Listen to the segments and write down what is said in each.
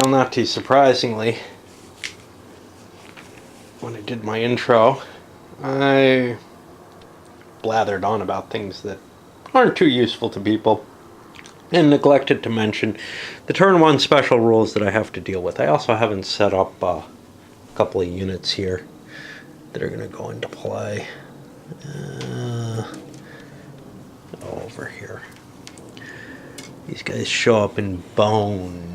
Well, not too surprisingly, when I did my intro, I blathered on about things that aren't too useful to people and neglected to mention the turn 1 special rules that I have to deal with. I also haven't set up a couple of units here that are going to go into play. Over here. These guys show up in bone.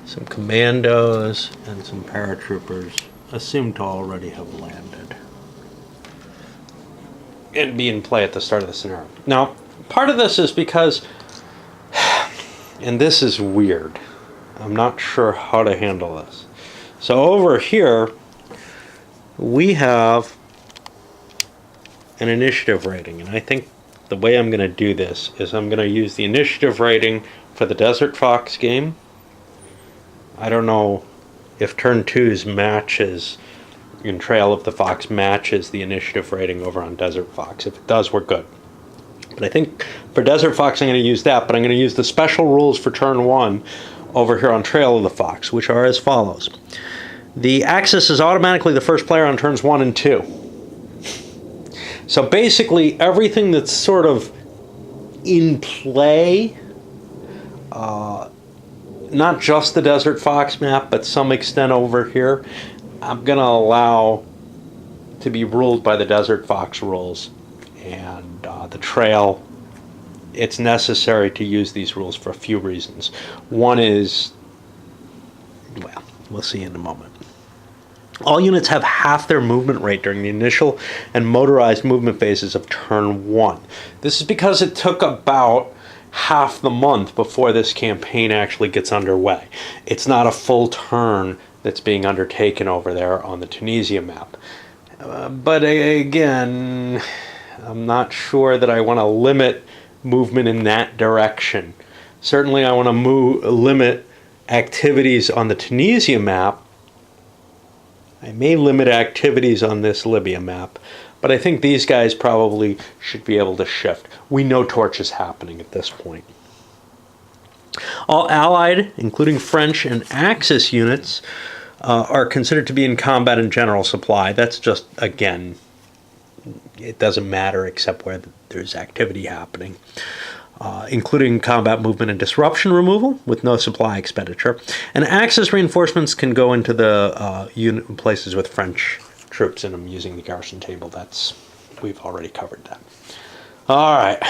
Some commandos and some paratroopers assumed to already have landed and be in play at the start of the scenario. Now, part of this is because, and this is weird, I'm not sure how to handle this. So over here, we have an initiative rating, and I think the way I'm going to do this is I'm going to use the initiative rating for the Desert Fox game. I don't know if turn 2's matches in Trail of the Fox matches the initiative rating over on Desert Fox. If it does, we're good. But I think for Desert Fox I'm going to use that, but I'm going to use the special rules for turn 1 over here on Trail of the Fox, which are as follows. The Axis is automatically the first player on turns 1 and 2. So basically everything that's sort of in play, not just the Desert Fox map, but some extent over here, I'm going to allow to be ruled by the Desert Fox rules. And the Trail, it's necessary to use these rules for a few reasons. One is, well, we'll see in a moment. All units have half their movement rate during the initial and motorized movement phases of turn 1. This is because it took about half the month before this campaign actually gets underway. It's not a full turn that's being undertaken over there on the Tunisia map. But again, I'm not sure that I want to limit movement in that direction. Certainly I want to limit activities on the Tunisia map. I may limit activities on this Libya map, but I think these guys probably should be able to shift. We know Torch is happening at this point. All Allied, including French and Axis units, are considered to be in combat and general supply. That's just, again, it doesn't matter except where there's activity happening. Including combat movement and disruption removal with no supply expenditure. And Axis reinforcements can go into the unit places with French troops in them using the garrison table. We've already covered that. All right.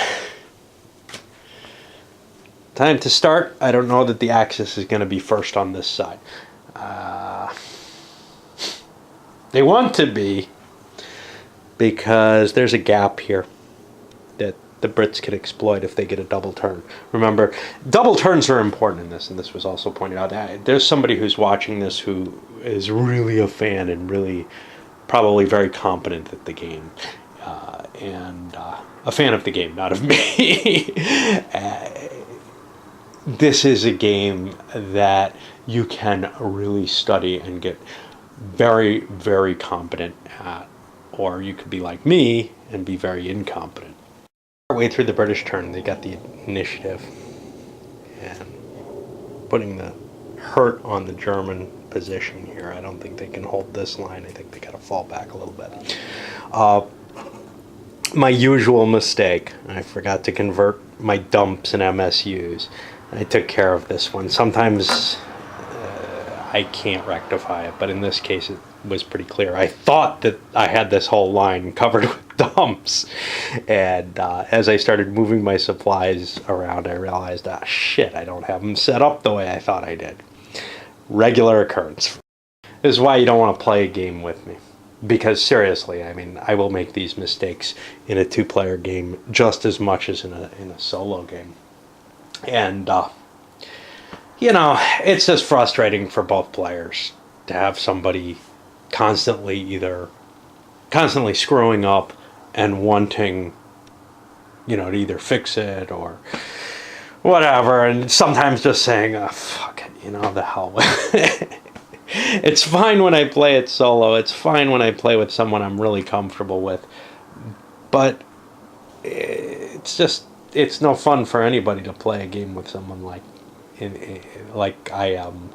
Time to start. I don't know that the Axis is going to be first on this side. They want to be, because there's a gap here that the Brits could exploit if they get a double turn. Remember, double turns are important in this, and this was also pointed out. There's somebody who's watching this who is really a fan and really probably very competent at the game, and a fan of the game, not of me. This is a game that you can really study and get very, very competent at, or you could be like me and be very incompetent. Way through the British turn, they got the initiative and putting the hurt on the German position here. I don't think they can hold this line. I think they got to fall back a little bit. My usual mistake, I forgot to convert my dumps and MSUs. I took care of this one. Sometimes I can't rectify it, but in this case it was pretty clear. I thought that I had this whole line covered with dumps, and as I started moving my supplies around, I realized, shit, I don't have them set up the way I thought I did. Regular occurrence. This is why you don't want to play a game with me, because seriously, I mean, I will make these mistakes in a 2-player game just as much as in a solo game. And you know, it's just frustrating for both players to have somebody constantly screwing up and wanting, you know, to either fix it or whatever, and sometimes just saying, fuck it, you know, the hell with it. It's fine when I play it solo, it's fine when I play with someone I'm really comfortable with, but it's just it's no fun for anybody to play a game with someone like I am,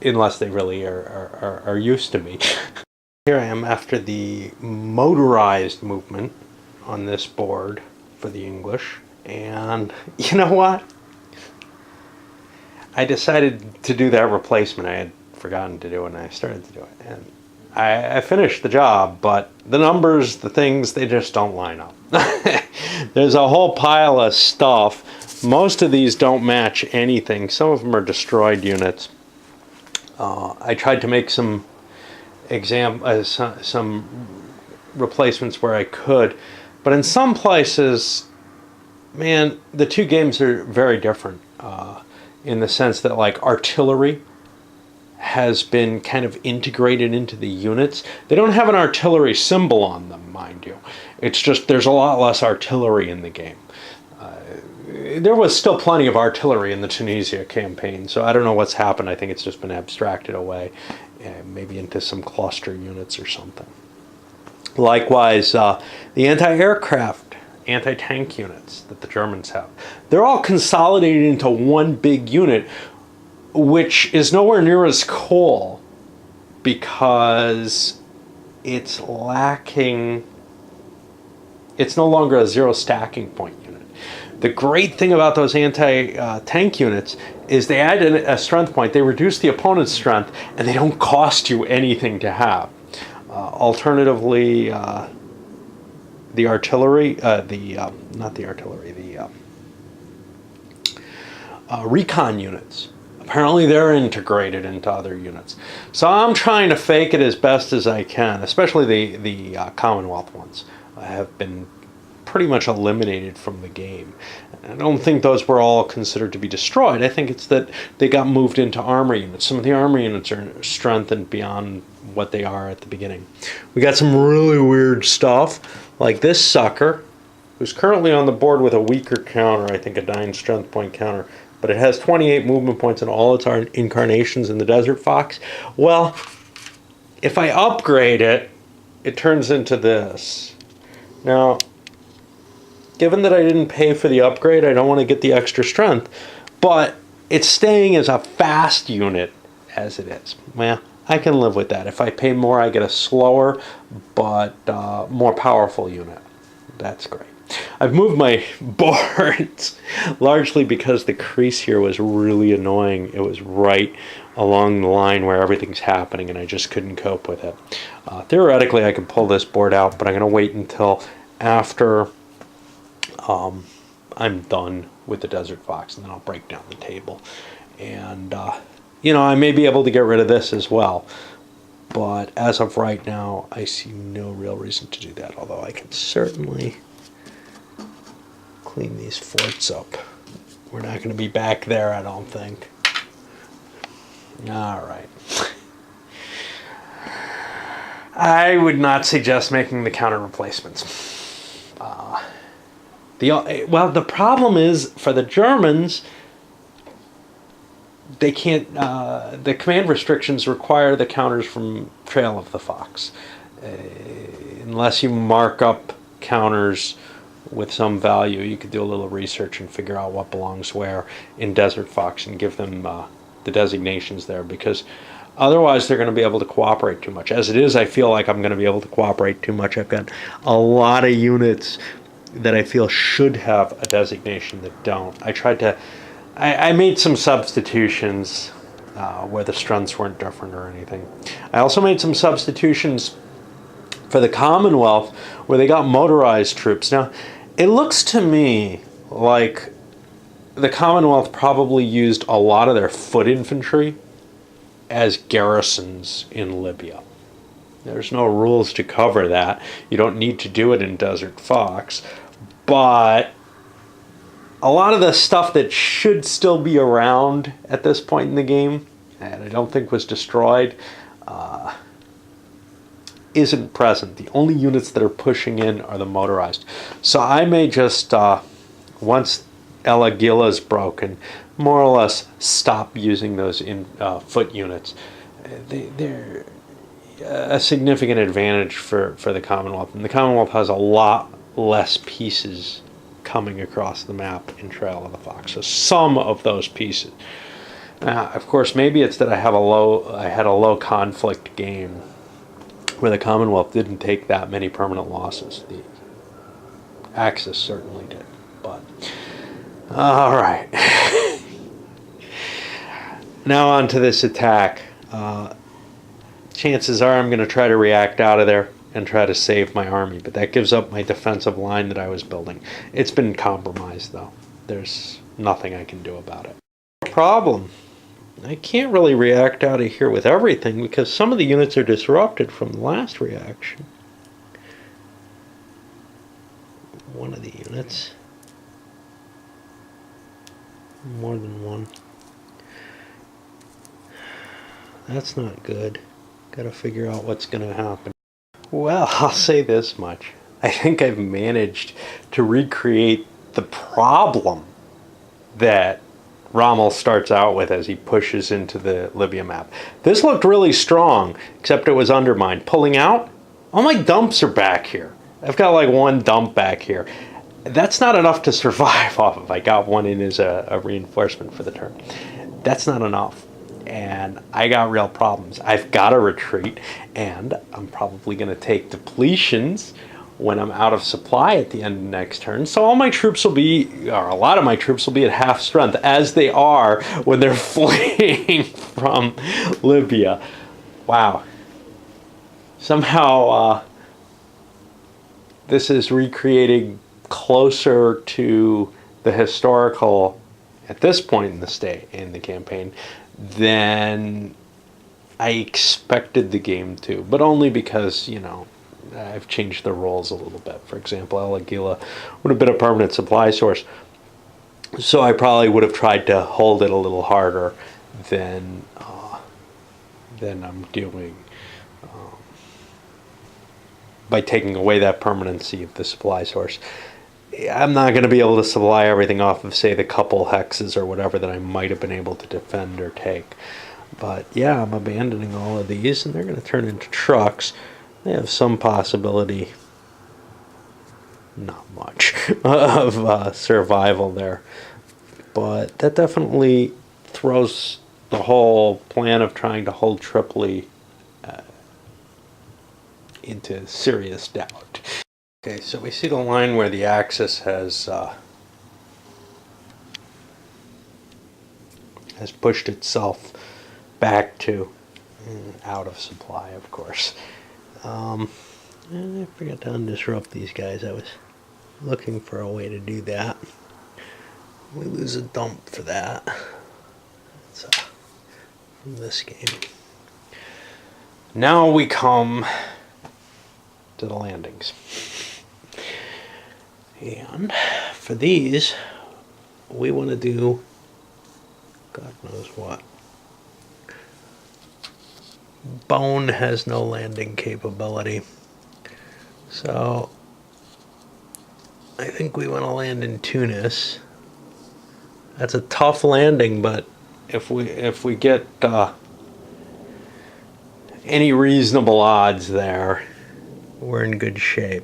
unless they really are used to me. Here I am after the motorized movement on this board for the English, and you know what? I decided to do that replacement I had forgotten to do, and I started to do it. And I finished the job, but the numbers, the things, they just don't line up. There's a whole pile of stuff. Most of these don't match anything. Some of them are destroyed units. I tried to make some replacements where I could, but in some places, man, the two games are very different in the sense that like artillery has been kind of integrated into the units. They don't have an artillery symbol on them, mind you. It's just there's a lot less artillery in the game. There was still plenty of artillery in the Tunisia campaign, so I don't know what's happened. I think it's just been abstracted away, maybe into some cluster units or something. Likewise, the anti-aircraft, anti-tank units that the Germans have, they're all consolidated into one big unit, which is nowhere near as cool because it's lacking, it's no longer a zero stacking point unit. The great thing about those anti-tank units is they add a strength point, they reduce the opponent's strength, and they don't cost you anything to have. Alternatively, the artillery, recon units, apparently they're integrated into other units. So I'm trying to fake it as best as I can, especially the Commonwealth ones have been pretty much eliminated from the game. I don't think those were all considered to be destroyed. I think it's that they got moved into armor units. Some of the armor units are strengthened beyond what they are at the beginning. We got some really weird stuff, like this sucker, who's currently on the board with a weaker counter, I think a 9 strength point counter, but it has 28 movement points in all its incarnations in the Desert Fox. Well, if I upgrade it, it turns into this. Now, given that I didn't pay for the upgrade, I don't want to get the extra strength, but it's staying as a fast unit as it is. Well, I can live with that. If I pay more, I get a slower but more powerful unit. That's great. I've moved my boards largely because the crease here was really annoying. It was right along the line where everything's happening, and I just couldn't cope with it. Theoretically, I could pull this board out, but I'm going to wait until after I'm done with the Desert Fox, and then I'll break down the table. And, I may be able to get rid of this as well. But as of right now, I see no real reason to do that, although I can certainly clean these forts up. We're not going to be back there, I don't think. All right. I would not suggest making the counter replacements. The problem is for the Germans, they can't. The command restrictions require the counters from Trail of the Fox, unless you mark up counters with some value. You could do a little research and figure out what belongs where in Desert Fox and give them the designations there, because otherwise they're going to be able to cooperate too much. As it is, I feel like I'm going to be able to cooperate too much. I've got a lot of units that I feel should have a designation that don't. I made some substitutions where the strengths weren't different or anything. I also made some substitutions for the Commonwealth where they got motorized troops. Now, it looks to me like the Commonwealth probably used a lot of their foot infantry as garrisons in Libya. There's no rules to cover that. You don't need to do it in Desert Fox. But a lot of the stuff that should still be around at this point in the game, and I don't think was destroyed, isn't present. The only units that are pushing in are the motorized. So I may just, once El Aguila is broken, more or less stop using those foot units. They're a significant advantage for the Commonwealth. And the Commonwealth has a lot less pieces coming across the map in Trail of the Fox. So some of those pieces. Now, of course, maybe it's that I had a low conflict game where the Commonwealth didn't take that many permanent losses. The Axis certainly did. But all right. Now on to this attack. Chances are I'm going to try to react out of there and try to save my army, but that gives up my defensive line that I was building. It's been compromised, though. There's nothing I can do about it. Problem. I can't really react out of here with everything because some of the units are disrupted from the last reaction. One of the units. More than one. That's not good. Gotta figure out what's gonna happen. Well, I'll say this much. I think I've managed to recreate the problem that Rommel starts out with as he pushes into the Libya map. This looked really strong, except it was undermined. Pulling out, all my dumps are back here. I've got like one dump back here. That's not enough to survive off of. I got one in as a reinforcement for the turn. That's not enough. And I got real problems. I've got to retreat, and I'm probably going to take depletions when I'm out of supply at the end of next turn. So all my troops will be, or a lot of my troops will be at half strength, as they are when they're fleeing from Libya. Wow. Somehow this is recreating closer to the historical at this point in the campaign than I expected the game to, but only because, you know, I've changed the roles a little bit. For example, El Agila would have been a permanent supply source, so I probably would have tried to hold it a little harder than I'm doing by taking away that permanency of the supply source. I'm not going to be able to supply everything off of, say, the couple hexes or whatever that I might have been able to defend or take. But yeah, I'm abandoning all of these, and they're going to turn into trucks. They have some possibility, not much, of survival there. But that definitely throws the whole plan of trying to hold Tripoli into serious doubt. Okay, so we see the line where the Axis has pushed itself back to out of supply, of course. And I forgot to undisrupt these guys. I was looking for a way to do that. We lose a dump for that. That's from this game. Now we come to the landings. And for these, we want to do God knows what. Bone has no landing capability. So I think we want to land in Tunis. That's a tough landing, but if we get any reasonable odds there, we're in good shape.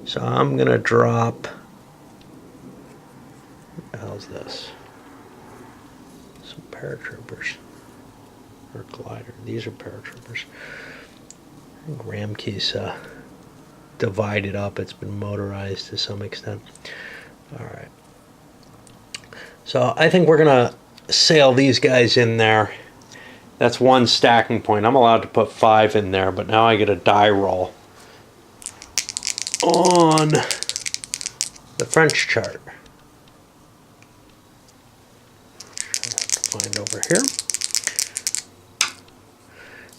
So I'm going to drop, what the hell's this? Some paratroopers. Or glider. These are paratroopers. I think Ramkey's divided up. It's been motorized to some extent. Alright. So I think we're going to sail these guys in there. That's one stacking point. I'm allowed to put 5 in there, but now I get a die roll on the French chart. Find over here.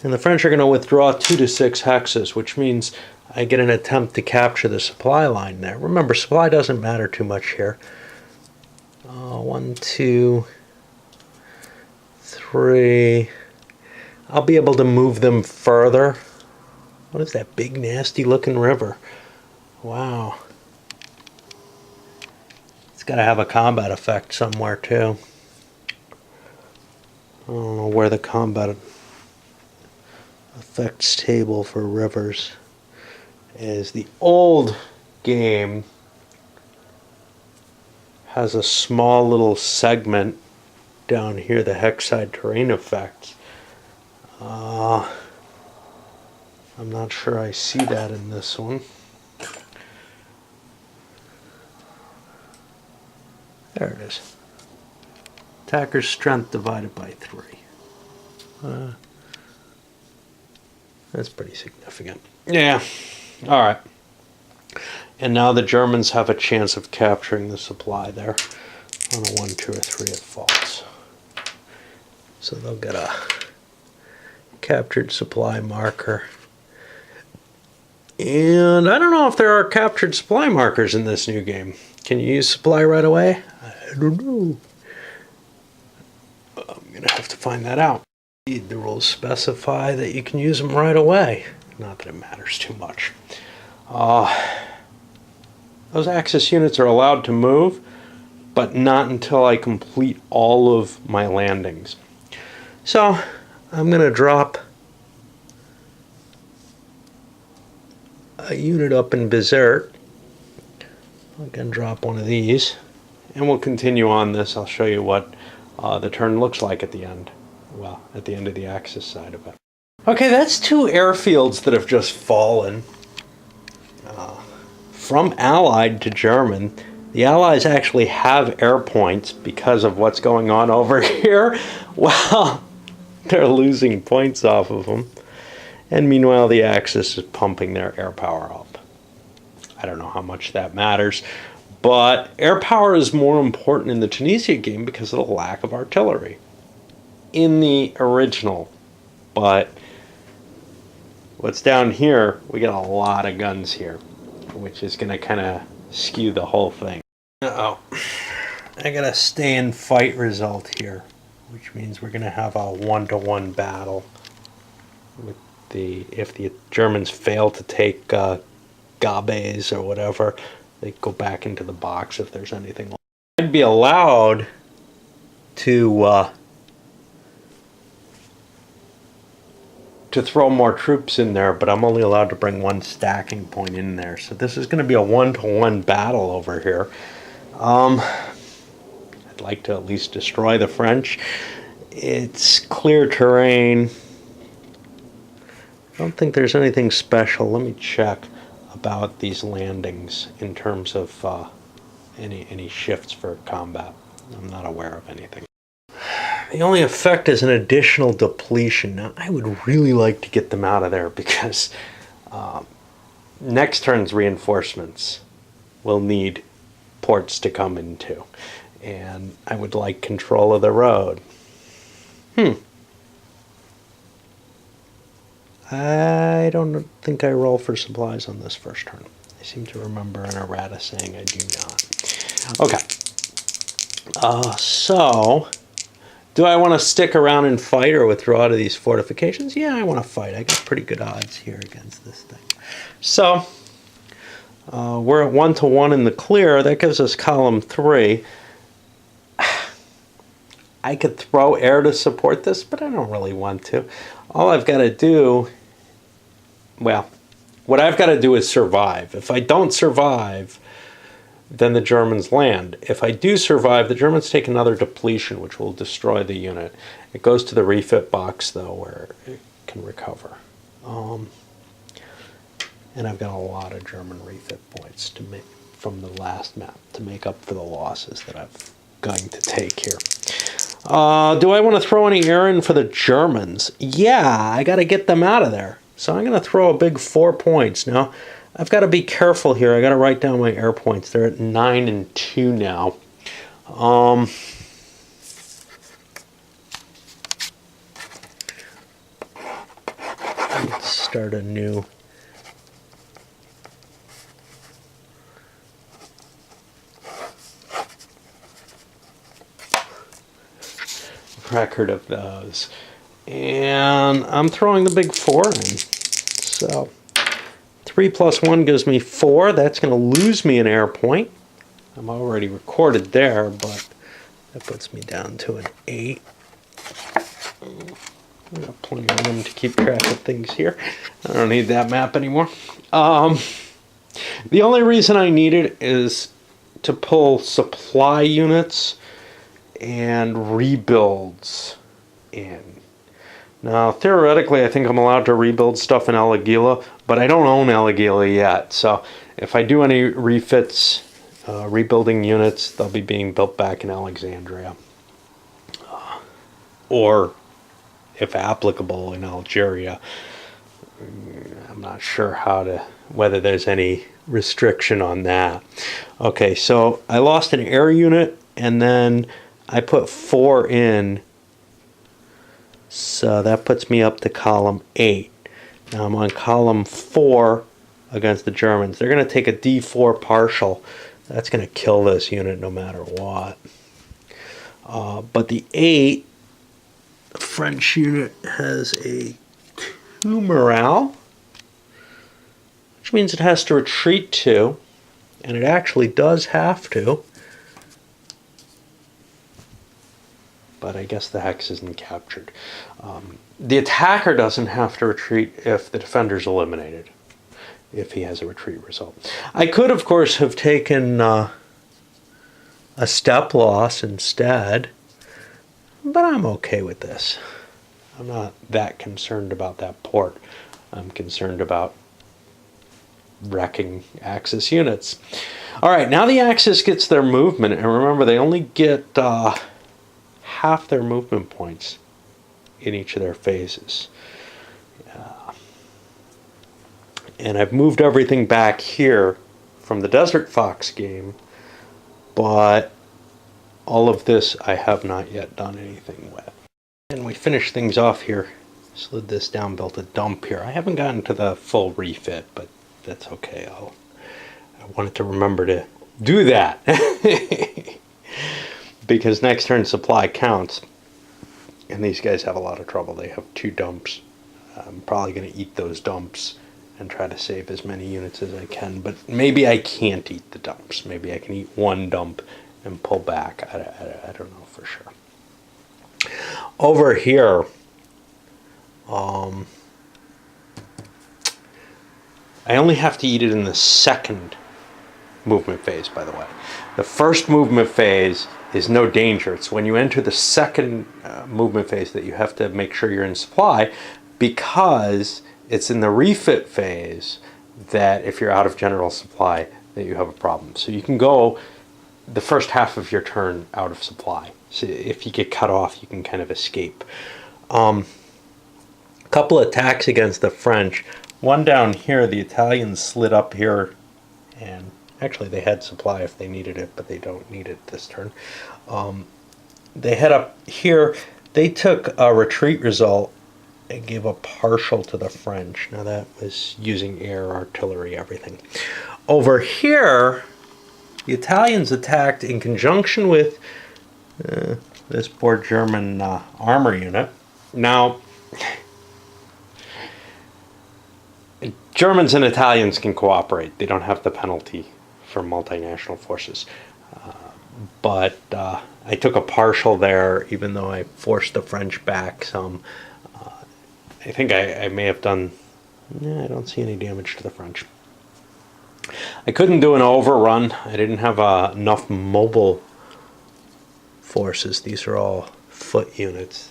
And the French are going to withdraw 2 to 6 hexes, which means I get an attempt to capture the supply line there. Remember, supply doesn't matter too much here. 1, 2, 3. I'll be able to move them further. What is that big, nasty looking river? Wow. It's got to have a combat effect somewhere too. I don't know where the combat effects table for rivers is. The old game has a small little segment down here, the Hexside terrain effects. I'm not sure I see that in this one. There it is. Attacker's strength divided by 3. That's pretty significant. Yeah. All right. And now the Germans have a chance of capturing the supply there. On a 1, 2, or 3 it falls. So they'll get a captured supply marker. And I don't know if there are captured supply markers in this new game. Can you use supply right away? I don't know. I'm going to have to find that out. The rules specify that you can use them right away. Not that it matters too much. Those Axis units are allowed to move, but not until I complete all of my landings. So I'm going to drop a unit up in Bizerte. I'm going to drop one of these, and we'll continue on this. I'll show you what the turn looks like at the end. Well, at the end of the Axis side of it. Okay, that's 2 airfields that have just fallen. From Allied to German. The Allies actually have air points because of what's going on over here. Well, they're losing points off of them. And meanwhile, the Axis is pumping their air power up. I don't know how much that matters. But air power is more important in the Tunisia game because of the lack of artillery. In the original. But what's down here, we got a lot of guns here, which is going to kind of skew the whole thing. Uh-oh. I got a stay and fight result here, which means we're going to have a 1-to-1 battle. With if the Germans fail to take Gabes or whatever, they go back into the box if there's anything. I'd be allowed to throw more troops in there, but I'm only allowed to bring 1 stacking point in there. So this is going to be a 1-to-1 battle over here. I'd like to at least destroy the French. It's clear terrain. I don't think there's anything special. Let me check about these landings in terms of any shifts for combat. I'm not aware of anything. The only effect is an additional depletion. Now, I would really like to get them out of there because next turn's reinforcements will need ports to come into. And I would like control of the road. I don't think I roll for supplies on this first turn. I seem to remember an errata saying I do not. Okay. So, do I want to stick around and fight or withdraw to these fortifications? Yeah, I want to fight. I got pretty good odds here against this thing. So, we're at 1-to-1 in the clear. That gives us column 3. I could throw air to support this, but I don't really want to. All I've got to do, well, what I've got to do is survive. If I don't survive, then the Germans land. If I do survive, the Germans take another depletion, which will destroy the unit. It goes to the refit box, though, where it can recover. And I've got a lot of German refit points to make from the last map to make up for the losses that I'm going to take here. Do I want to throw any air in for the Germans? Yeah, I got to get them out of there. So I'm going to throw a big 4 points. Now, I've got to be careful here. I got to write down my air points. They're at 9 and 2 now. Let's start a new record of those. And I'm throwing the big 4 in. So 3 plus 1 gives me 4. That's going to lose me an air point. I'm already recorded there, but that puts me down to an 8. I've got plenty of room to keep track of things here. I don't need that map anymore. The only reason I need it is to pull supply units and rebuilds in. Now, theoretically, I think I'm allowed to rebuild stuff in El Agila, but I don't own El Agila yet. So if I do any refits, rebuilding units, they'll be being built back in Alexandria. Or, if applicable, in Algeria. I'm not sure whether there's any restriction on that. Okay, so I lost an air unit, and then I put 4 in. So that puts me up to column 8. Now I'm on column 4 against the Germans. They're going to take a D4 partial. That's going to kill this unit no matter what. But the 8 French unit has a 2 morale, which means it has to retreat 2, and it actually does have to. But I guess the hex isn't captured. The attacker doesn't have to retreat if the defender's eliminated, if he has a retreat result. I could, of course, have taken a step loss instead, but I'm okay with this. I'm not that concerned about that port. I'm concerned about wrecking Axis units. All right, now the Axis gets their movement, and remember, they only get half their movement points in each of their phases. And I've moved everything back here from the Desert Fox game, but all of this I have not yet done anything with. And we finished things off here. Slid this down, built a dump here. I haven't gotten to the full refit, but that's okay. I wanted to remember to do that. Because next turn supply counts, and these guys have a lot of trouble. They have 2 dumps. I'm probably going to eat those dumps and try to save as many units as I can, but maybe I can't eat the dumps. Maybe I can eat 1 dump and pull back. I don't know for sure. Over here, I only have to eat it in the second movement phase, by the way. The first movement phase is no danger. It's when you enter the second movement phase that you have to make sure you're in supply, because it's in the refit phase that if you're out of general supply that you have a problem. So you can go the first half of your turn out of supply. So if you get cut off, you can kind of escape. A couple attacks against the French. One down here, the Italians slid up here, and actually they had supply if they needed it, but they don't need it this turn. They head up here. They took a retreat result and gave a partial to the French. Now that was using air, artillery, everything. Over here, the Italians attacked in conjunction with this poor German armor unit. Now, Germans and Italians can cooperate. They don't have the penalty for multinational forces. But I took a partial there, even though I forced the French back some. I think I may have done... I don't see any damage to the French. I couldn't do an overrun. I didn't have enough mobile forces. These are all foot units.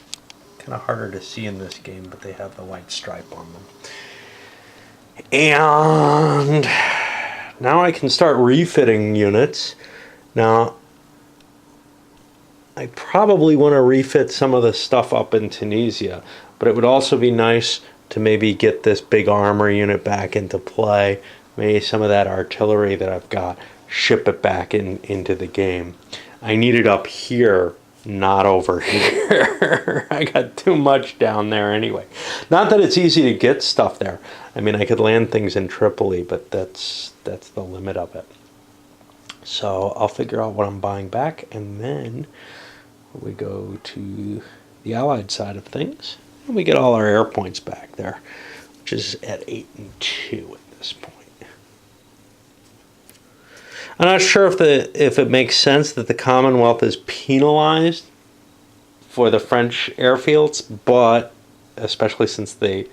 Kind of harder to see in this game, but they have the white stripe on them. And now I can start refitting units. Now, I probably want to refit some of the stuff up in Tunisia, but it would also be nice to maybe get this big armor unit back into play. Maybe some of that artillery that I've got, ship it back into the game. I need it up here, not over here. I got too much down there anyway. Not that it's easy to get stuff there. I mean, I could land things in Tripoli, but that's the limit of it. So I'll figure out what I'm buying back, and then we go to the Allied side of things, and we get all our air points back there, which is at 8 and 2 at this point. I'm not sure if it makes sense that the Commonwealth is penalized for the French airfields, but especially since they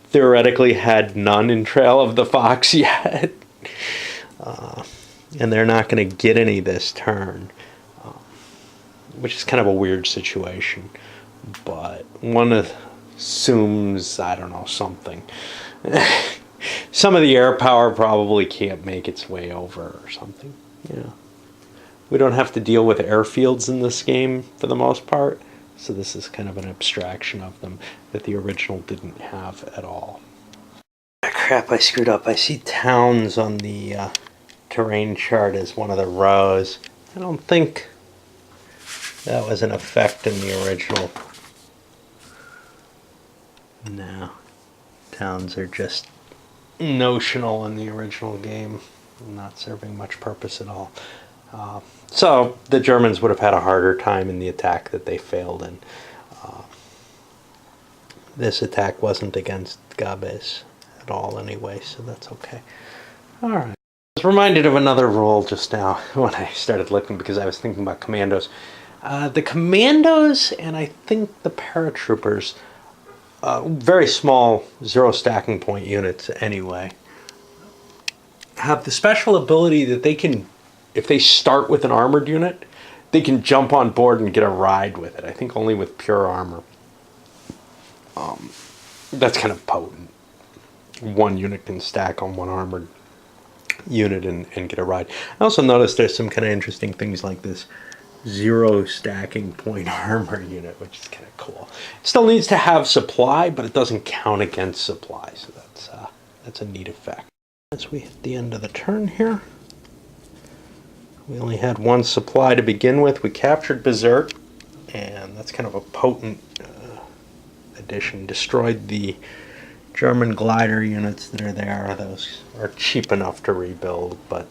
theoretically had none in Trail of the Fox yet. And they're not going to get any this turn, which is kind of a weird situation. But one assumes, I don't know, something. Some of the air power probably can't make its way over or something. Yeah. We don't have to deal with airfields in this game for the most part, so this is kind of an abstraction of them that the original didn't have at all. Ah, crap, I screwed up. I see towns on the terrain chart as one of the rows. I don't think that was an effect in the original. No. Towns are just notional in the original game, not serving much purpose at all. So the Germans would have had a harder time in the attack that they failed in. This attack wasn't against Gabes at all anyway, so that's okay. All right. I was reminded of another rule just now when I started looking because I was thinking about commandos. The commandos and I think the paratroopers, very small zero stacking point units anyway, have the special ability that they can, if they start with an armored unit, they can jump on board and get a ride with it. I think only with pure armor. That's kind of potent. One unit can stack on one armored unit and get a ride. I also noticed there's some kind of interesting things like this zero stacking point armor unit, which is kind of cool. It still needs to have supply, but it doesn't count against supply, so that's a neat effect. As we hit the end of the turn here, we only had one supply to begin with. We captured Bizerte, and that's kind of a potent addition. Destroyed the German glider units that are there. Those are cheap enough to rebuild, but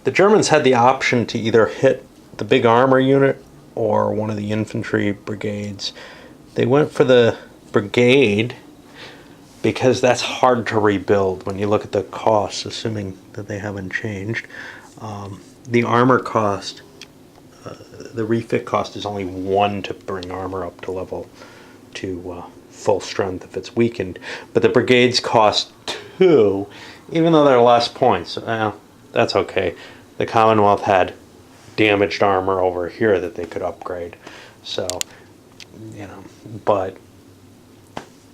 the Germans had the option to either hit the big armor unit or one of the infantry brigades. They went for the brigade because that's hard to rebuild when you look at the costs, assuming that they haven't changed. The armor cost, the refit cost is only 1 to bring armor up to level to full strength if it's weakened, but the brigades cost 2, even though they're less points. That's okay. The Commonwealth had damaged armor over here that they could upgrade, so but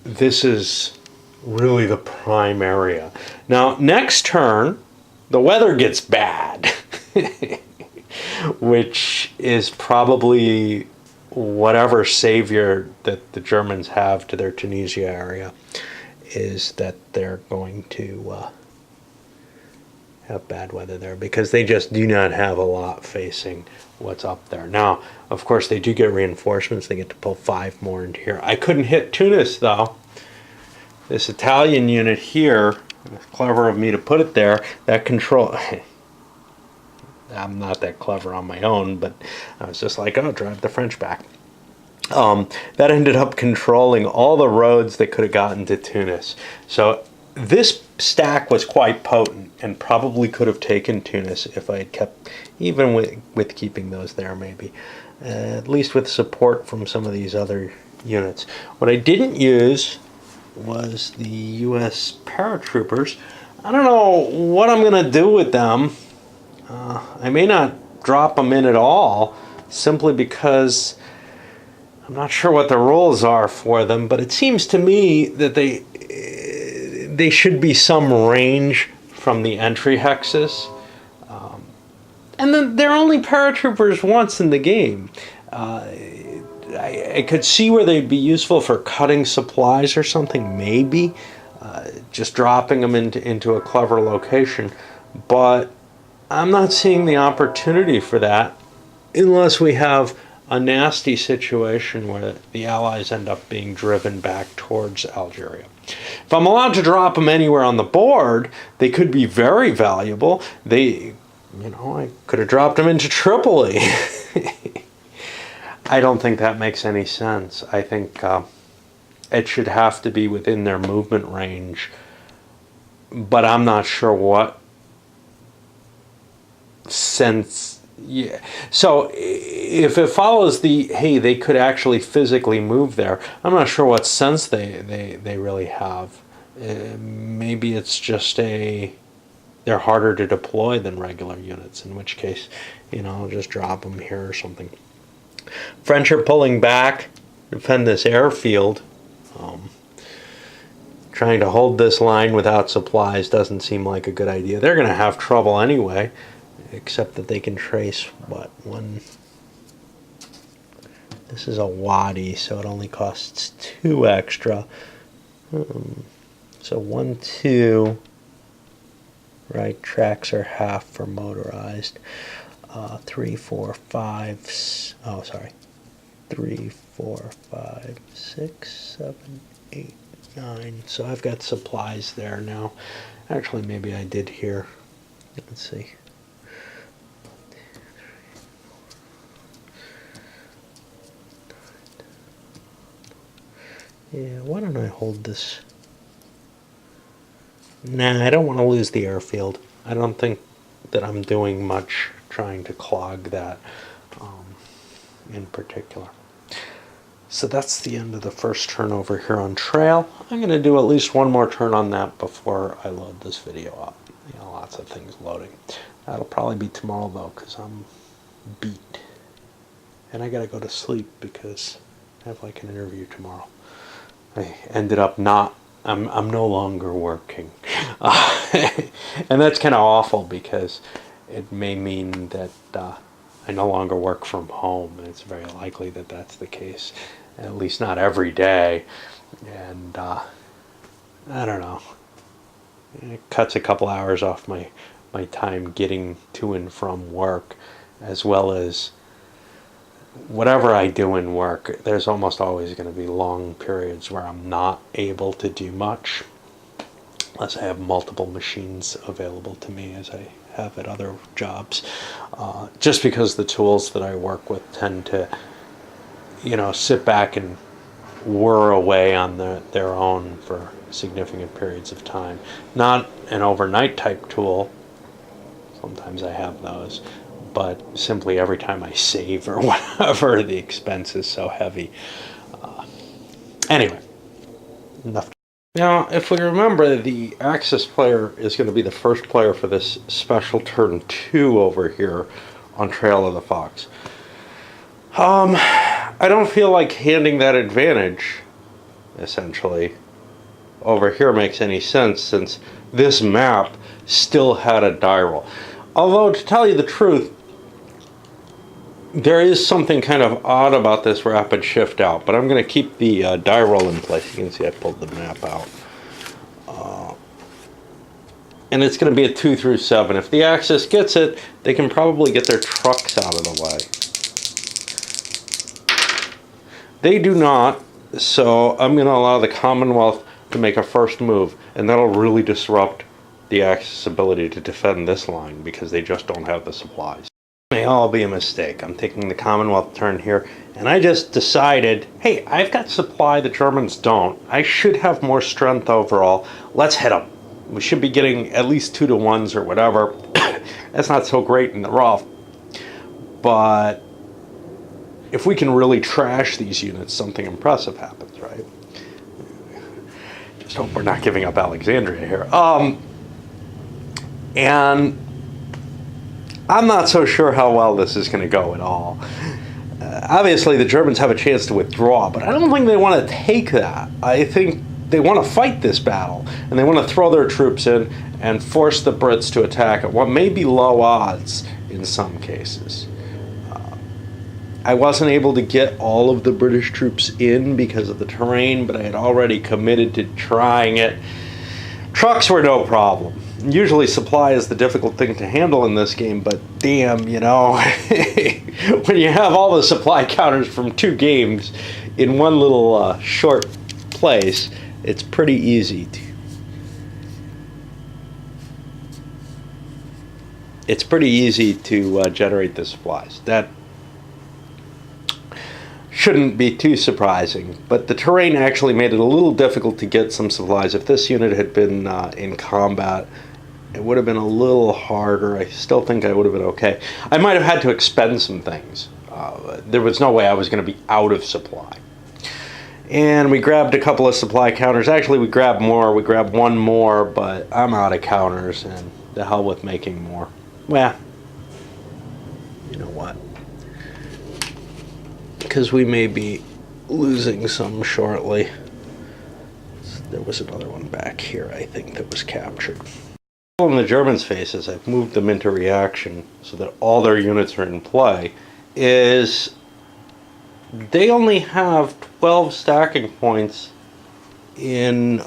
this is really the prime area. Now next turn the weather gets bad which is probably whatever savior that the Germans have to their Tunisia area, is that they're going to have bad weather there because they just do not have a lot facing what's up there. Now, of course, they do get reinforcements. They get to pull 5 more into here. I couldn't hit Tunis, though. This Italian unit here, it's clever of me to put it there, that control... I'm not that clever on my own, but I was just like, oh, drive the French back. That ended up controlling all the roads that could have gotten to Tunis. So this stack was quite potent and probably could have taken Tunis if I had kept, even with keeping those there maybe, at least with support from some of these other units. What I didn't use was the US paratroopers. I don't know what I'm going to do with them. I may not drop them in at all, simply because I'm not sure what the rules are for them, but it seems to me that they should be some range from the entry hexes. And then they're only paratroopers once in the game. I could see where they'd be useful for cutting supplies or something, maybe. Just dropping them into a clever location. But I'm not seeing the opportunity for that unless we have a nasty situation where the Allies end up being driven back towards Algeria. If I'm allowed to drop them anywhere on the board, they could be very valuable. I could have dropped them into Tripoli. I don't think that makes any sense. I think it should have to be within their movement range, but I'm not sure what sense. Yeah. So if it follows hey, they could actually physically move there, I'm not sure what sense they really have Maybe it's just they're harder to deploy than regular units, in which case, I'll just drop them here or something. French are pulling back to defend this airfield. Trying to hold this line without supplies doesn't seem like a good idea. They're going to have trouble anyway, except that they can trace, one... This is a Wadi, so it only costs 2 extra. So 1, 2... Right, tracks are half for motorized. 3, 4, 5... 3, 4, 5, 6, 7, 8, 9. So I've got supplies there now. Actually, maybe I did here. Let's see. Yeah, why don't I hold this? Nah, I don't want to lose the airfield. I don't think that I'm doing much trying to clog that in particular. So that's the end of the first turn over here on trail. I'm going to do at least one more turn on that before I load this video up. Lots of things loading. That'll probably be tomorrow though, because I'm beat. And I got to go to sleep because I have like an interview tomorrow. I ended up I'm no longer working. And that's kind of awful because it may mean that I no longer work from home, and it's very likely that that's the case, at least not every day. And I don't know. It cuts a couple hours off my time getting to and from work, as well as whatever I do in work. There's almost always going to be long periods where I'm not able to do much, unless I have multiple machines available to me as I have at other jobs. Just because the tools that I work with tend to, sit back and whir away on their own for significant periods of time. Not an overnight type tool. Sometimes I have those. But simply every time I save or whatever, the expense is so heavy. Anyway, enough. Now, if we remember, the Axis player is going to be the first player for this special turn 2 over here on Trail of the Fox. I don't feel like handing that advantage, essentially, over here makes any sense, since this map still had a die roll. Although, to tell you the truth, there is something kind of odd about this rapid shift out, but I'm going to keep the die roll in place. You can see I pulled the map out. And it's going to be a 2 through 7. If the Axis gets it, they can probably get their trucks out of the way. They do not, so I'm going to allow the Commonwealth to make a first move, and that'll really disrupt the Axis' ability to defend this line, because they just don't have the supplies. It may all be a mistake. I'm taking the Commonwealth turn here, and I just decided, hey, I've got supply the Germans don't. I should have more strength overall. Let's hit them. We should be getting at least 2 to 1s or whatever. That's not so great in the rough. But if we can really trash these units, something impressive happens, right? Just hope we're not giving up Alexandria here. And I'm not so sure how well this is going to go at all. Obviously, the Germans have a chance to withdraw, but I don't think they want to take that. I think they want to fight this battle, and they want to throw their troops in and force the Brits to attack at what may be low odds in some cases. I wasn't able to get all of the British troops in because of the terrain, but I had already committed to trying it. Trucks were no problem. Usually supply is the difficult thing to handle in this game, but damn, when you have all the supply counters from 2 games in one little short place, it's pretty easy to generate the supplies. That shouldn't be too surprising, but the terrain actually made it a little difficult to get some supplies. If this unit had been in combat, it would have been a little harder. I still think I would have been okay. I might have had to expend some things. There was no way I was going to be out of supply. And we grabbed a couple of supply counters. Actually, we grabbed more. We grabbed one more, but I'm out of counters, and the hell with making more. Well, you know what? Because we may be losing some shortly. There was another one back here, I think, that was captured. The problem the Germans face is I've moved them into reaction so that all their units are in play, is they only have 12 stacking points in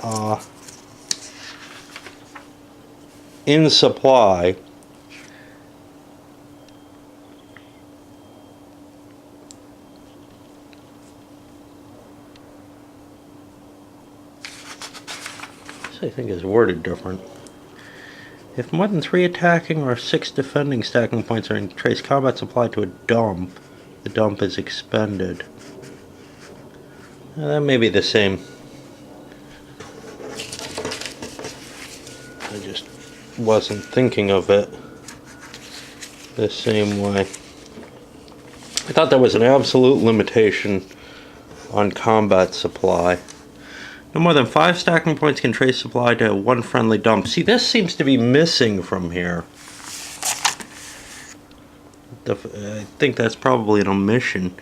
supply. This I think is worded different. If more than 3 attacking or 6 defending stacking points are in trace combat supply to a dump, the dump is expended. That may be the same. I just wasn't thinking of it the same way. I thought there was an absolute limitation on combat supply. No more than 5 stacking points can trace supply to 1 friendly dump. See, this seems to be missing from here. I think that's probably an omission.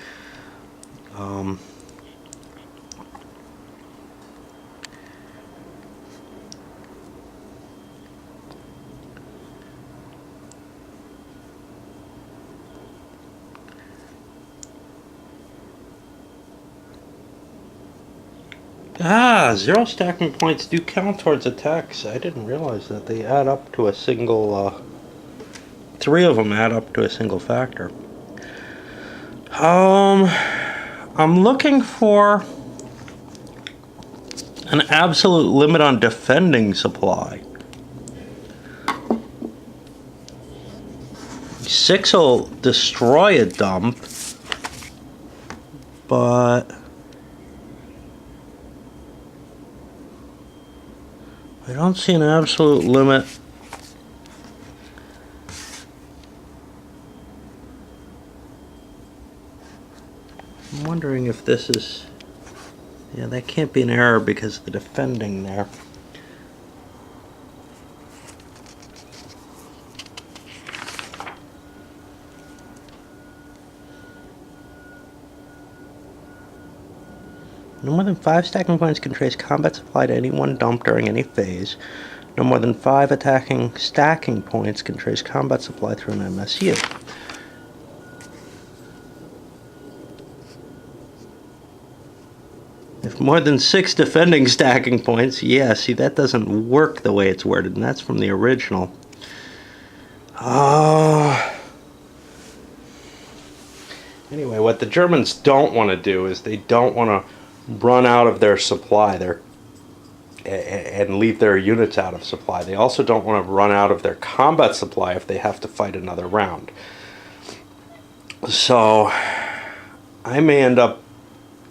Zero stacking points do count towards attacks. I didn't realize that they add up to a single, 3 of them add up to a single factor. I'm looking for an absolute limit on defending supply. 6 will destroy a dump, but I don't see an absolute limit. I'm wondering if this is... Yeah, that can't be an error because of the defending there. No more than 5 stacking points can trace combat supply to any one dump during any phase. No more than 5 attacking stacking points can trace combat supply through an MSU. If more than 6 defending stacking points, yeah, see, that doesn't work the way it's worded, and that's from the original. Anyway, what the Germans don't want to do is they don't want to run out of their supply and leave their units out of supply. They also don't want to run out of their combat supply if they have to fight another round. So I may end up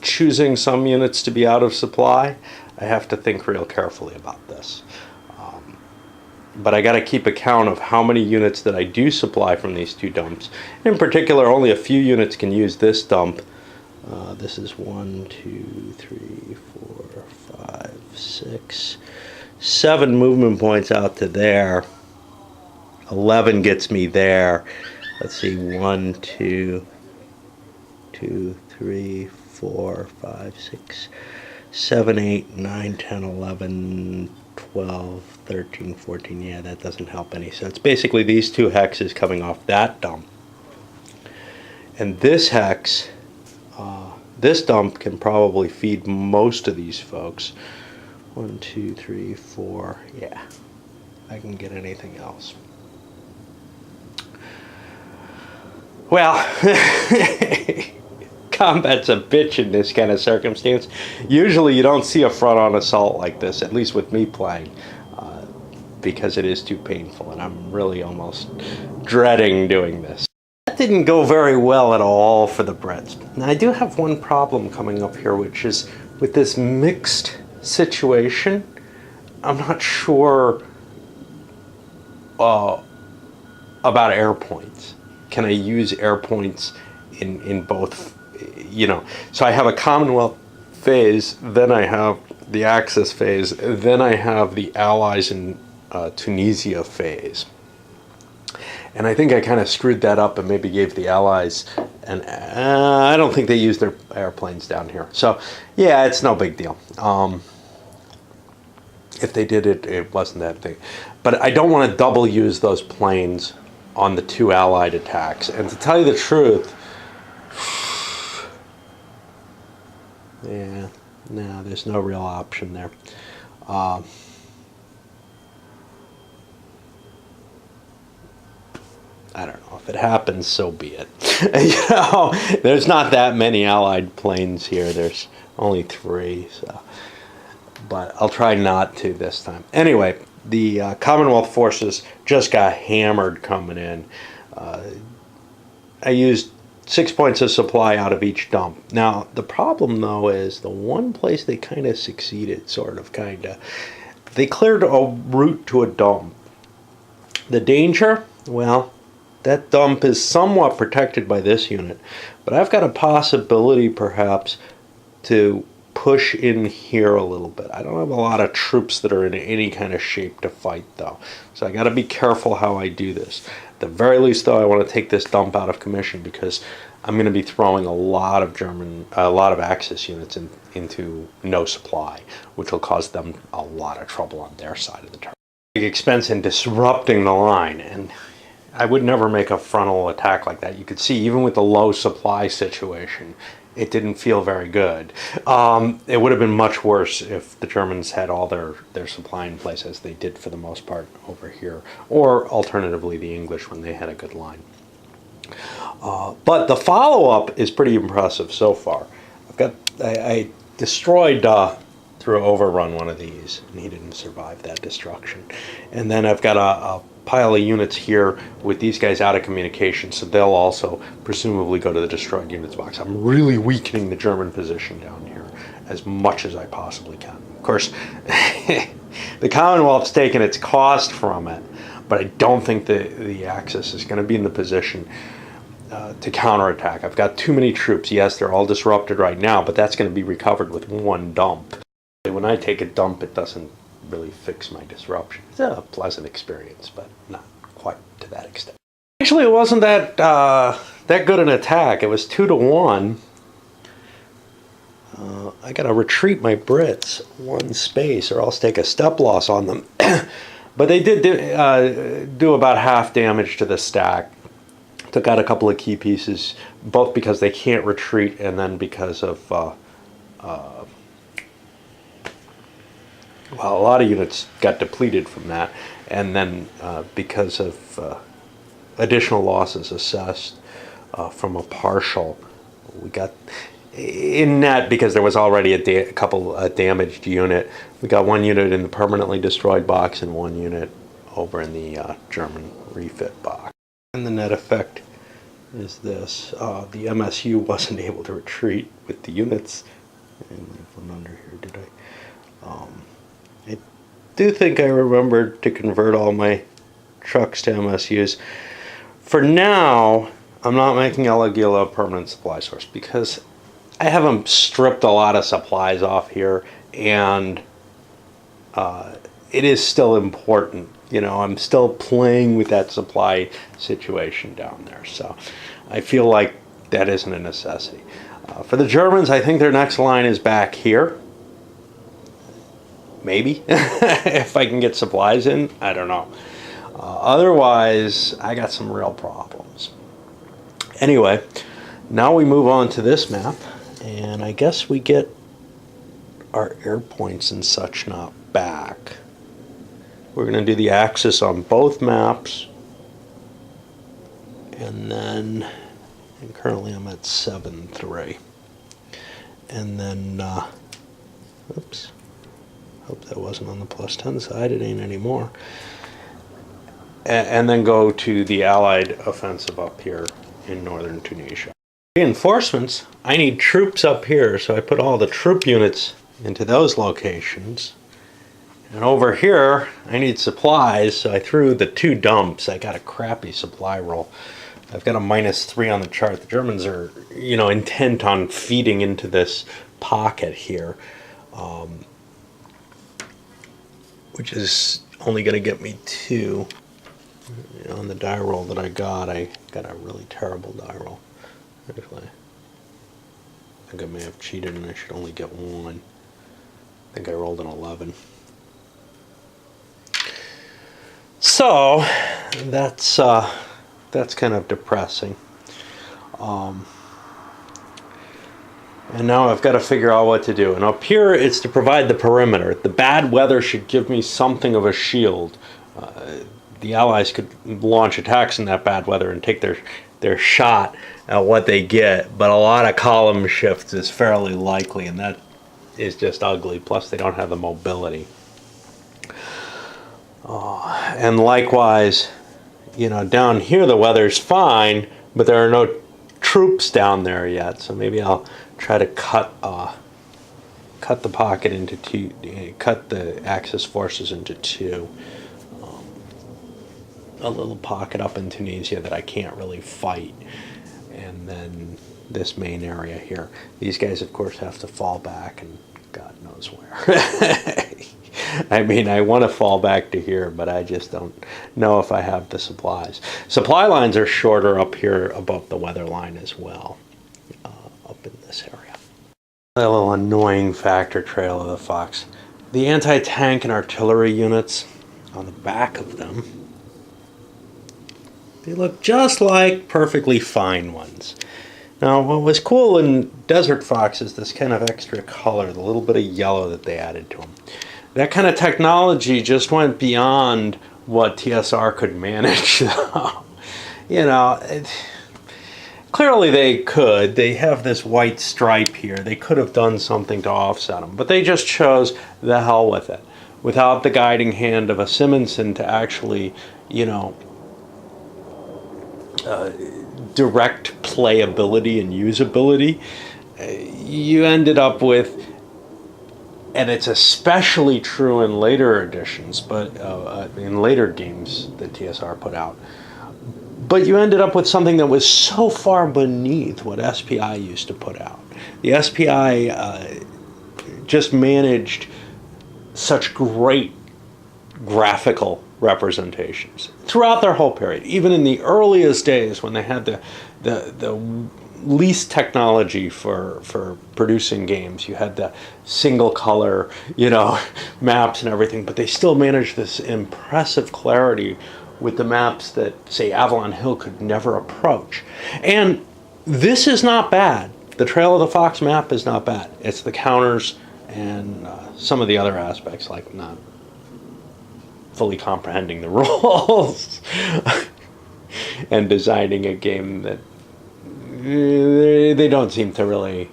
choosing some units to be out of supply. I have to think real carefully about this. But I got to keep account of how many units that I do supply from these 2 dumps. In particular, only a few units can use this dump. This is 1, 2, 3, 4, 5, 6, 7 movement points out to there. 11 gets me there. Let's see, 1, 2, 3, 4, 5, 6, 7, 8, 9, 10, 11, 12, 13, 14. Yeah, that doesn't help any. So it's basically these 2 hexes coming off that dump. And this hex, this dump can probably feed most of these folks. 1, 2, 3, 4. Yeah, I can get anything else. Well, combat's a bitch in this kind of circumstance. Usually you don't see a front-on assault like this, at least with me playing, because it is too painful, and I'm really almost dreading doing this. That didn't go very well at all for the Brits. Now I do have one problem coming up here, which is with this mixed situation, I'm not sure about air points. Can I use air points in both, you know? So I have a Commonwealth phase, then I have the Axis phase, then I have the Allies in Tunisia phase. And I think I kind of screwed that up and maybe gave the Allies, and I don't think they used their airplanes down here. So yeah, it's no big deal. If they did it, it wasn't that big. But I don't want to double use those planes on the two Allied attacks. And to tell you the truth, yeah, no, there's no real option there. I don't know. If it happens, so be it. You know, there's not that many Allied planes here. There's only 3, so. But I'll try not to this time. Anyway, the Commonwealth forces just got hammered coming in. I used 6 points of supply out of each dump. Now, the problem, though, is the one place they kind of succeeded, they cleared a route to a dump. The danger, well, that dump is somewhat protected by this unit, but I've got a possibility, perhaps, to push in here a little bit. I don't have a lot of troops that are in any kind of shape to fight, though, so I got to be careful how I do this. At the very least, though, I want to take this dump out of commission because I'm going to be throwing a lot of Axis units into no supply, which will cause them a lot of trouble on their side of the turn. Big expense in disrupting the line, and I would never make a frontal attack like that. You could see, even with the low supply situation, it didn't feel very good. It would have been much worse if the Germans had all their supply in place, as they did for the most part over here, or alternatively the English when they had a good line. But the follow-up is pretty impressive so far. I destroyed through overrun one of these, and he didn't survive that destruction. And then I've got a pile of units here with these guys out of communication, so they'll also presumably go to the destroyed units box. I'm really weakening the German position down here as much as I possibly can. Of course, the Commonwealth's taken its cost from it, but I don't think the Axis is going to be in the position to counterattack. I've got too many troops. Yes, they're all disrupted right now, but that's going to be recovered with one dump. When I take a dump, it doesn't really fix my disruption. It's a pleasant experience, but not quite to that extent. Actually, it wasn't that good an attack. It was 2-1. I gotta retreat my Brits 1 space, or else take a step loss on them. But they did do about half damage to the stack. Took out a couple of key pieces, both because they can't retreat and then because of well, a lot of units got depleted from that, and then because of additional losses assessed from a partial, we got in net, because there was already a couple damaged unit. We got 1 unit in the permanently destroyed box and 1 unit over in the German refit box. And the net effect is this: the MSU wasn't able to retreat with the units. And I went under here, did I? I do think I remembered to convert all my trucks to MSUs. For now, I'm not making El Aguila a permanent supply source because I haven't stripped a lot of supplies off here, and it is still important. You know, I'm still playing with that supply situation down there, so I feel like that isn't a necessity. For the Germans, I think their next line is back here. Maybe, if I can get supplies in, I don't know. Otherwise, I got some real problems. Anyway, now we move on to this map, and I guess we get our air points and such not back. We're going to do the Axis on both maps, and then, and currently I'm at 7-3. And then, oops. Hope that wasn't on the +10 side. It ain't anymore. And then go to the Allied offensive up here in northern Tunisia. Reinforcements, I need troops up here, so I put all the troop units into those locations. And over here, I need supplies, so I threw the 2 dumps. I got a crappy supply roll. I've got a -3 on the chart. The Germans are, you know, intent on feeding into this pocket here, which is only going to get me 2. On the die roll that I got a really terrible die roll. Actually, I think I may have cheated and I should only get 1. I think I rolled an 11. So that's kind of depressing. And now I've got to figure out what to do. And up here, it's to provide the perimeter. The bad weather should give me something of a shield. The Allies could launch attacks in that bad weather and take their shot at what they get. But a lot of column shifts is fairly likely, and that is just ugly. Plus, they don't have the mobility. And likewise, you know, down here the weather's fine, but there are no troops down there yet. So maybe I'll try to cut the pocket into 2, cut the Axis forces into 2. A little pocket up in Tunisia that I can't really fight, and then this main area here. These guys, of course, have to fall back, and God knows where. I mean, I want to fall back to here, but I just don't know if I have the supplies. Supply lines are shorter up here above the weather line as well, up in this area. A little annoying factor, Trail of the Fox. The anti-tank and artillery units on the back of them, they look just like perfectly fine ones. Now, what was cool in Desert Fox is this kind of extra color, the little bit of yellow that they added to them. That kind of technology just went beyond what TSR could manage, though. You know, clearly they could. They have this white stripe here. They could have done something to offset them, but they just chose the hell with it, without the guiding hand of a Simonson to actually, you know, direct playability and usability. You ended up with, and it's especially true in later editions, but in later games that TSR put out, but you ended up with something that was so far beneath what SPI used to put out. The SPI just managed such great graphical representations throughout their whole period, even in the earliest days when they had the least technology for producing games. You had the single color, you know, maps and everything, but they still managed this impressive clarity with the maps that, say, Avalon Hill could never approach. And this is not bad. The Trail of the Fox map is not bad. It's the counters and some of the other aspects, like not fully comprehending the rules and designing a game that they don't seem to really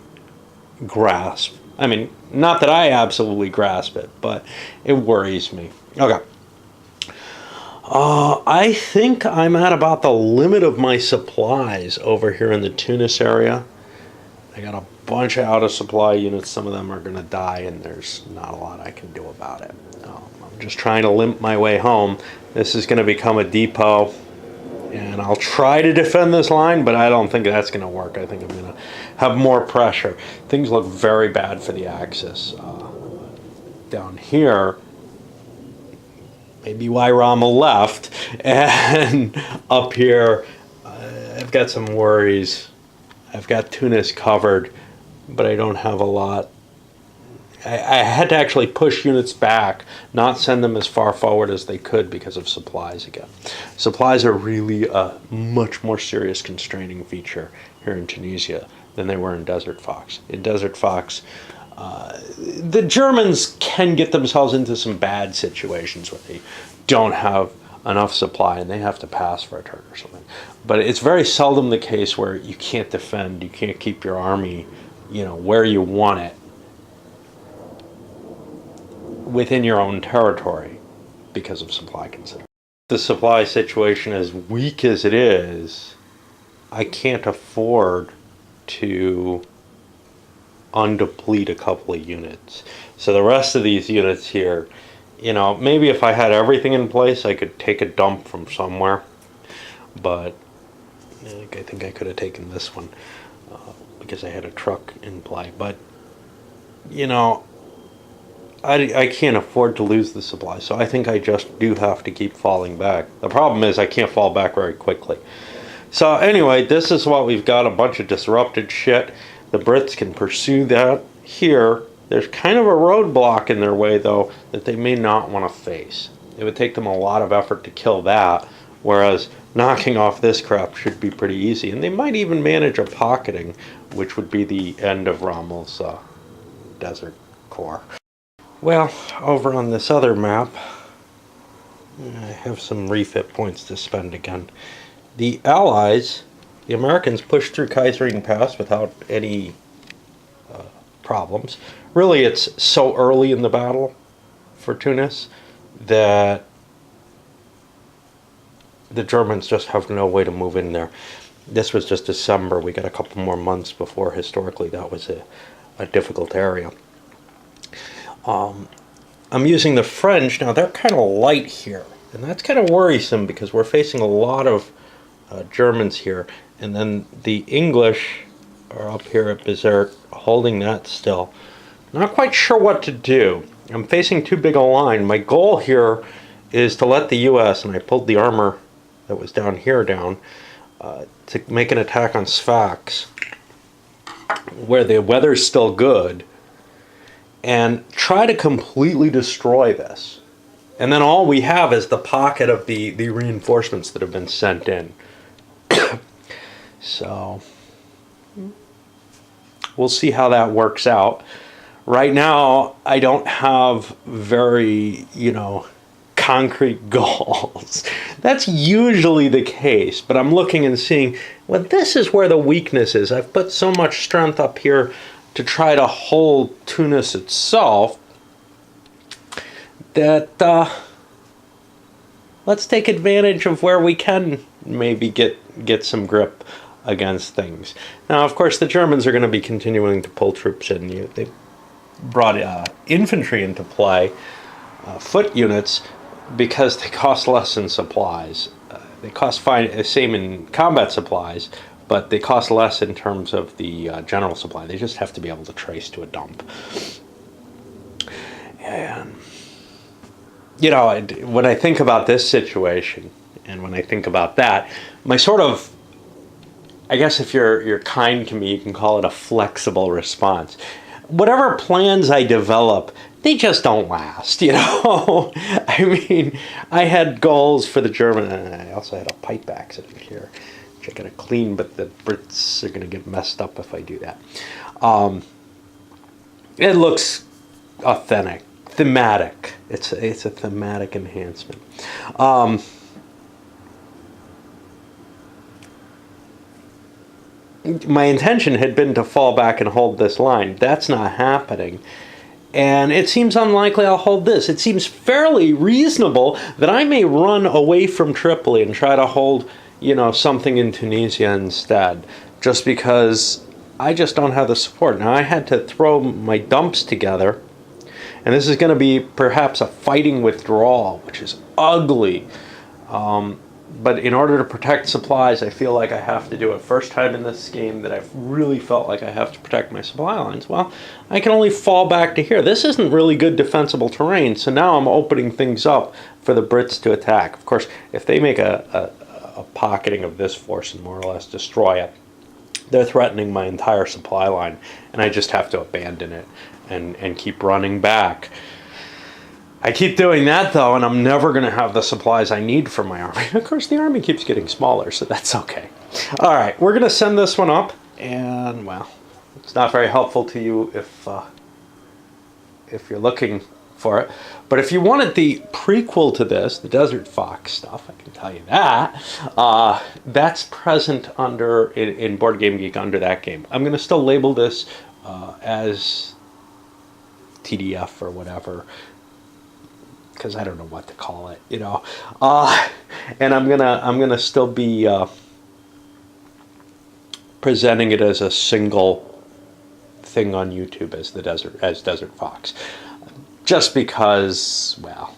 grasp. I mean, not that I absolutely grasp it, but it worries me. Okay. I think I'm at about the limit of my supplies over here in the Tunis area. I got a bunch of out of supply units. Some of them are going to die, and there's not a lot I can do about it. I'm just trying to limp my way home. This is going to become a depot, and I'll try to defend this line, but I don't think that's going to work. I think I'm going to have more pressure. Things look very bad for the Axis. Down here, maybe why Rommel left, and up here, I've got some worries. I've got Tunis covered, but I don't have a lot. I had to actually push units back, not send them as far forward as they could because of supplies again. Supplies are really a much more serious constraining feature here in Tunisia than they were in Desert Fox. In Desert Fox, the Germans can get themselves into some bad situations where they don't have enough supply and they have to pass for a turn or something. But it's very seldom the case where you can't defend, you can't keep your army, you know, where you want it within your own territory because of supply concerns. The supply situation, as weak as it is, I can't afford to undeplete a couple of units. So the rest of these units here, you know, maybe if I had everything in place, I could take a dump from somewhere. But I think I could have taken this one because I had a truck in play. But, you know, I can't afford to lose the supply, so I think I just do have to keep falling back. The problem is I can't fall back very quickly. So anyway, this is what we've got, a bunch of disrupted shit. The Brits can pursue that here. There's kind of a roadblock in their way, though, that they may not want to face. It would take them a lot of effort to kill that, whereas knocking off this crap should be pretty easy. And they might even manage a pocketing, which would be the end of Rommel's Desert Corps. Well, over on this other map, I have some refit points to spend again. The Allies, the Americans, pushed through Kaiserine Pass without any problems. Really, it's so early in the battle for Tunis that the Germans just have no way to move in there. This was just December. We got a couple more months before historically that was a difficult area. I'm using the French. Now, they're kind of light here, and that's kind of worrisome because we're facing a lot of Germans here. And then the English are up here at Bizerte, holding that still. Not quite sure what to do. I'm facing too big a line. My goal here is to let the U.S., and I pulled the armor that was down here down, to make an attack on Sfax, where the weather's still good, and try to completely destroy this. And then all we have is the pocket of the reinforcements that have been sent in. So we'll see how that works out. Right now, I don't have very, concrete goals. That's usually the case, but I'm looking and seeing, well, this is where the weakness is. I've put so much strength up here to try to hold Tunis itself that let's take advantage of where we can maybe get some grip against things. Now, of course, the Germans are going to be continuing to pull troops in. They brought infantry into play, foot units, because they cost less in supplies. They cost same in combat supplies, but they cost less in terms of the general supply. They just have to be able to trace to a dump. And, when I think about this situation, and when I think about that, my sort of, I guess if you're kind to me, you can call it a flexible response. Whatever plans I develop, they just don't last, I mean, I had goals for the German, and I also had a pipe accident here, which I gotta clean, but the Brits are gonna get messed up if I do that. It looks authentic, thematic. It's a thematic enhancement. My intention had been to fall back and hold this line. That's not happening. And it seems unlikely I'll hold this. It seems fairly reasonable that I may run away from Tripoli and try to hold, something in Tunisia instead, just because I just don't have the support. Now, I had to throw my dumps together, and this is going to be perhaps a fighting withdrawal, which is ugly. But in order to protect supplies, I feel like I have to do it. First time in this game that I've really felt like I have to protect my supply lines. Well, I can only fall back to here. This isn't really good defensible terrain, so now I'm opening things up for the Brits to attack. Of course, if they make a pocketing of this force and more or less destroy it, they're threatening my entire supply line, and I just have to abandon it and keep running back. I keep doing that, though, and I'm never going to have the supplies I need for my army. Of course, the army keeps getting smaller, so that's okay. All right, we're going to send this one up, and, well, it's not very helpful to you if you're looking for it. But if you wanted the prequel to this, the Desert Fox stuff, I can tell you that. That's present in Board Game Geek under that game. I'm going to still label this as TDF or whatever, because I don't know what to call it, and I'm gonna still be presenting it as a single thing on YouTube as Desert Fox, just because, well,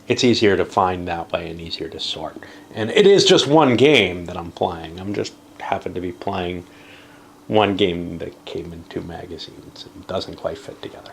it's easier to find that way and easier to sort. And it is just one game that I'm playing. I'm just happen to be playing one game that came in 2 magazines and doesn't quite fit together.